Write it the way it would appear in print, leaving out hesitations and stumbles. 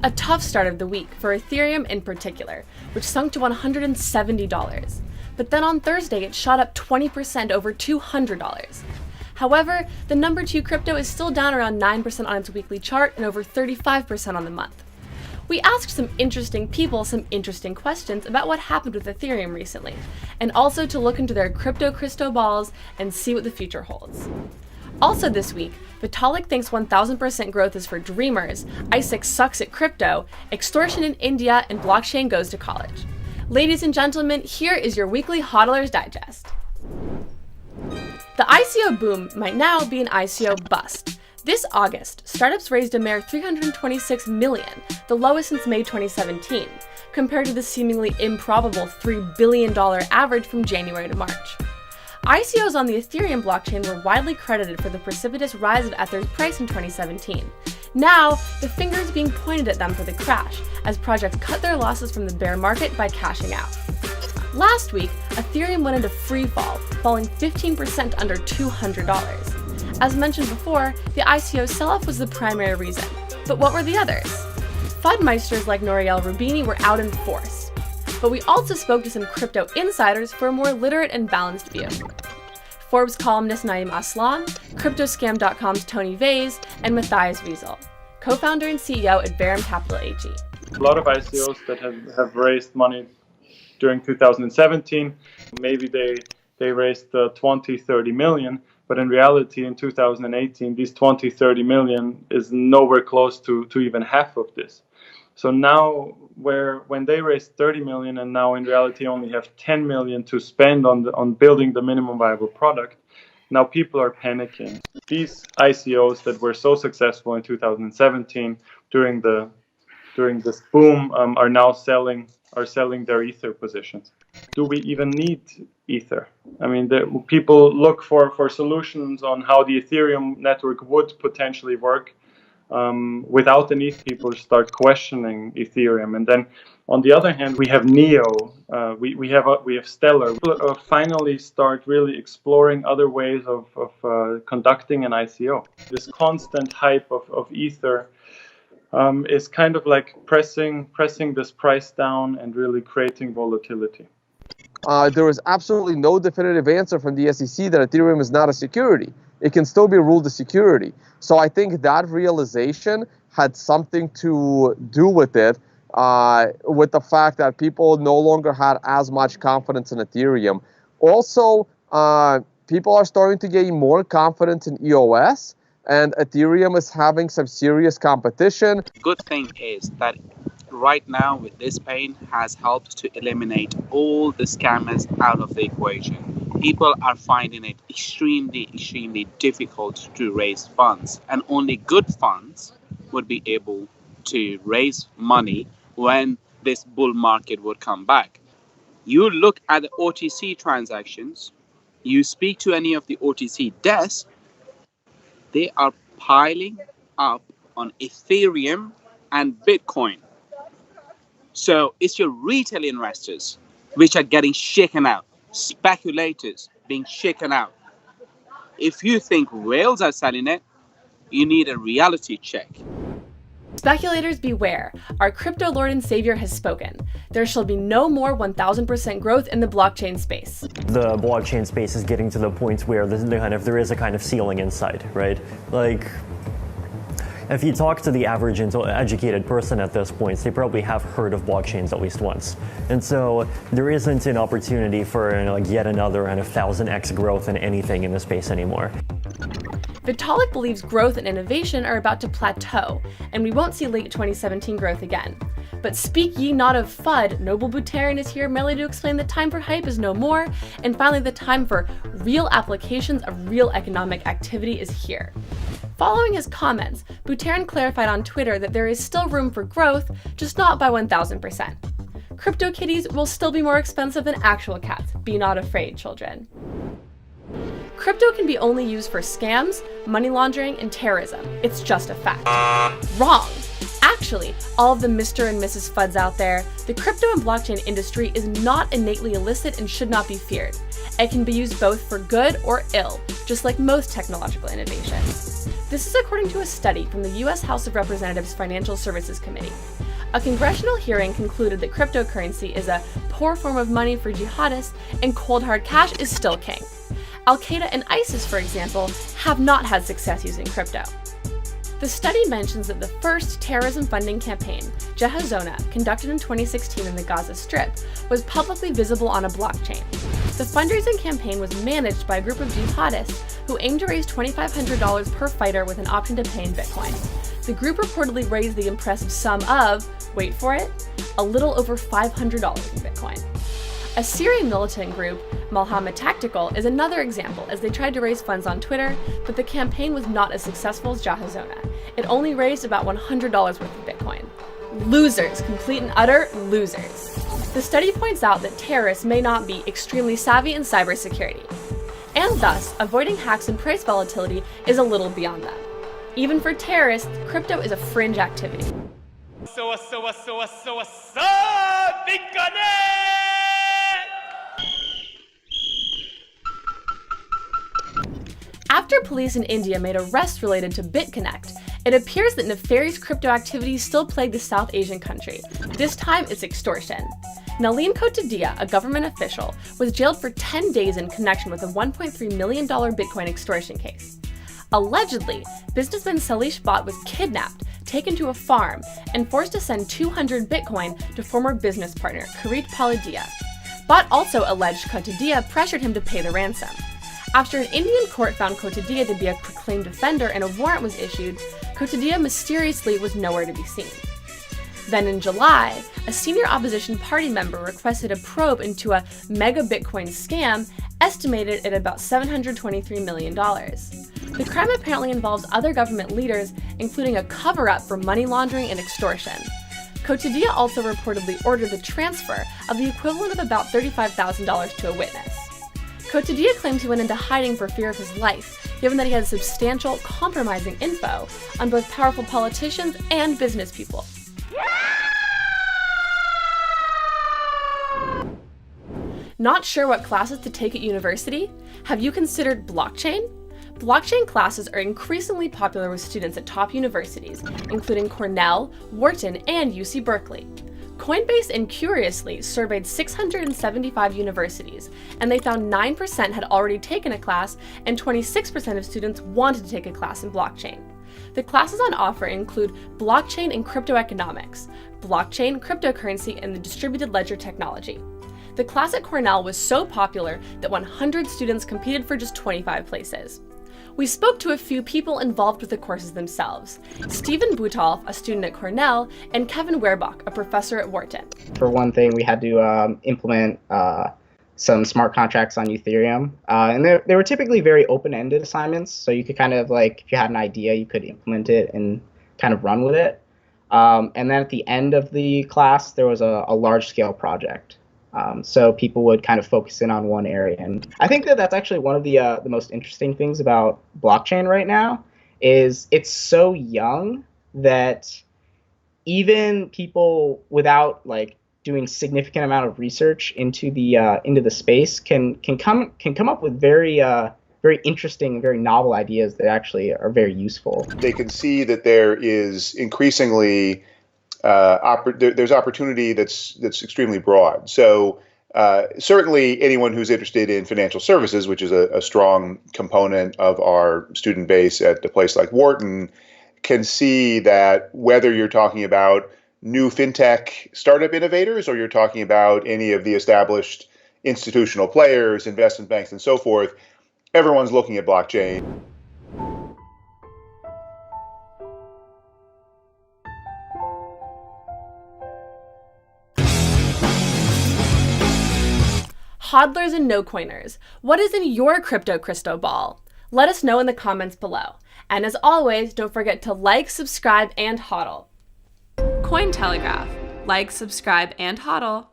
A tough start of the week for Ethereum in particular, which sunk to $170. But then on Thursday, it shot up 20% over $200. However, the number 2 crypto is still down around 9% on its weekly chart and over 35% on the month. We asked some interesting people some interesting questions about what happened with Ethereum recently, and also to look into their crypto crystal balls and see what the future holds. Also this week, Vitalik thinks 1000% growth is for dreamers, ISIC sucks at crypto, extortion in India, and blockchain goes to college. Ladies and gentlemen, here is your weekly HODLers Digest. The ICO boom might now be an ICO bust. This August, startups raised a mere $326 million, the lowest since May 2017, compared to the seemingly improbable $3 billion average from January to March. ICOs on the Ethereum blockchain were widely credited for the precipitous rise of Ether's price in 2017. Now, the finger is being pointed at them for the crash, as projects cut their losses from the bear market by cashing out. Last week, Ethereum went into free fall, falling 15% under $200. As mentioned before, the ICO sell-off was the primary reason. But what were the others? Fudmeisters like Nouriel Roubini were out in force. But we also spoke to some crypto insiders for a more literate and balanced view. Forbes columnist Naeem Aslam, CryptoScam.com's Tony Vase, and Matthias Wiesel, co-founder and CEO at Verum Capital AG. A lot of ICOs that have raised money during 2017, maybe they raised 20, 30 million, but in reality in 2018, these 20, 30 million is nowhere close to even half of this. So now, when they raised 30 million and now in reality only have 10 million to spend on building the minimum viable product, now people are panicking. These ICOs that were so successful in 2017 during this boom are now selling their Ether positions. Do we even need Ether? I mean, people look for solutions on how the Ethereum network would potentially work. Without the ETH, people start questioning Ethereum, and then on the other hand, we have Neo, we have Stellar. People finally start really exploring other ways of conducting an ICO. This constant hype of Ether is kind of like pressing this price down and really creating volatility. There is absolutely no definitive answer from the SEC that Ethereum is not a security. It can still be ruled a security. So I think that realization had something to do with it, with the fact that people no longer had as much confidence in Ethereum. Also, people are starting to gain more confidence in EOS, and Ethereum is having some serious competition. Good thing is that right now with this pain has helped to eliminate all the scammers out of the equation. People are finding it extremely difficult to raise funds, and only good funds would be able to raise money when this bull market would come back. You look at the OTC transactions, you speak to any of the OTC desks, they are piling up on Ethereum and Bitcoin. So it's your retail investors which are getting shaken out. Speculators being shaken out. If you think whales are selling it, you need a reality check. Speculators beware. Our crypto lord and savior has spoken. There shall be no more 1000% growth in the blockchain space. The blockchain space is getting to the point where there is a kind of ceiling in sight, right? Like, if you talk to the average educated person at this point, they probably have heard of blockchains at least once. And so there isn't an opportunity for yet another 1000x growth in anything in the space anymore. Vitalik believes growth and innovation are about to plateau, and we won't see late 2017 growth again. But speak ye not of FUD, Noble Buterin is here merely to explain the time for hype is no more, and finally the time for real applications of real economic activity is here. Following his comments, Buterin clarified on Twitter that there is still room for growth, just not by 1000%. Crypto kitties will still be more expensive than actual cats. Be not afraid, children. Crypto can be only used for scams, money laundering, and terrorism. It's just a fact. Wrong. Actually, all of the Mr. and Mrs. FUDs out there, the crypto and blockchain industry is not innately illicit and should not be feared. It can be used both for good or ill, just like most technological innovations. This is according to a study from the U.S. House of Representatives Financial Services Committee. A congressional hearing concluded that cryptocurrency is a poor form of money for jihadists and cold hard cash is still king. Al-Qaeda and ISIS, for example, have not had success using crypto. The study mentions that the first terrorism funding campaign, Jehazona, conducted in 2016 in the Gaza Strip, was publicly visible on a blockchain. The fundraising campaign was managed by a group of jihadists who aimed to raise $2,500 per fighter with an option to pay in Bitcoin. The group reportedly raised the impressive sum of, wait for it, a little over $500 in Bitcoin. A Syrian militant group, Malhama Tactical, is another example, as they tried to raise funds on Twitter, but the campaign was not as successful as Jehazona. It only raised about $100 worth of Bitcoin. Losers, complete and utter losers. The study points out that terrorists may not be extremely savvy in cybersecurity, and thus, avoiding hacks and price volatility is a little beyond them. Even for terrorists, crypto is a fringe activity. After police in India made arrests related to BitConnect, it appears that nefarious crypto activities still plague the South Asian country. This time, it's extortion. Nalin Kotadia, a government official, was jailed for 10 days in connection with a $1.3 million Bitcoin extortion case. Allegedly, businessman Salish Bhatt was kidnapped, taken to a farm, and forced to send 200 Bitcoin to former business partner Karit Paladia. Bhatt also alleged Kotadia pressured him to pay the ransom. After an Indian court found Kotadia to be a proclaimed offender and a warrant was issued, Kotadia mysteriously was nowhere to be seen. Then in July, a senior opposition party member requested a probe into a mega Bitcoin scam estimated at about $723 million. The crime apparently involves other government leaders, including a cover-up for money laundering and extortion. Kotadia also reportedly ordered the transfer of the equivalent of about $35,000 to a witness. Kotadia claimed he went into hiding for fear of his life, given that he had substantial, compromising info on both powerful politicians and business people. Not sure what classes to take at university? Have you considered blockchain? Blockchain classes are increasingly popular with students at top universities, including Cornell, Wharton, and UC Berkeley. Coinbase and Curiously surveyed 675 universities, and they found 9% had already taken a class and 26% of students wanted to take a class in blockchain. The classes on offer include blockchain and crypto economics, blockchain, cryptocurrency, and the distributed ledger technology. The class at Cornell was so popular that 100 students competed for just 25 places. We spoke to a few people involved with the courses themselves: Stephen Butolf, a student at Cornell, and Kevin Werbach, a professor at Wharton. For one thing, we had to implement some smart contracts on Ethereum. And they were typically very open-ended assignments, so you could kind of, like, if you had an idea, you could implement it and kind of run with it. And then at the end of the class, there was a large-scale project. So people would kind of focus in on one area. And I think that that's actually one of the most interesting things about blockchain right now is it's so young that even people without like doing significant amount of research into the space can come up with very interesting, very novel ideas that actually are very useful. They can see that there is increasingly there's opportunity that's extremely broad. So certainly anyone who's interested in financial services, which is a strong component of our student base at a place like Wharton, can see that whether you're talking about new fintech startup innovators or you're talking about any of the established institutional players, investment banks, and so forth, everyone's looking at blockchain. Hodlers and no-coiners, what is in your crypto crystal ball? Let us know in the comments below. And as always, don't forget to like, subscribe, and hodl. Cointelegraph. Like, subscribe, and hodl.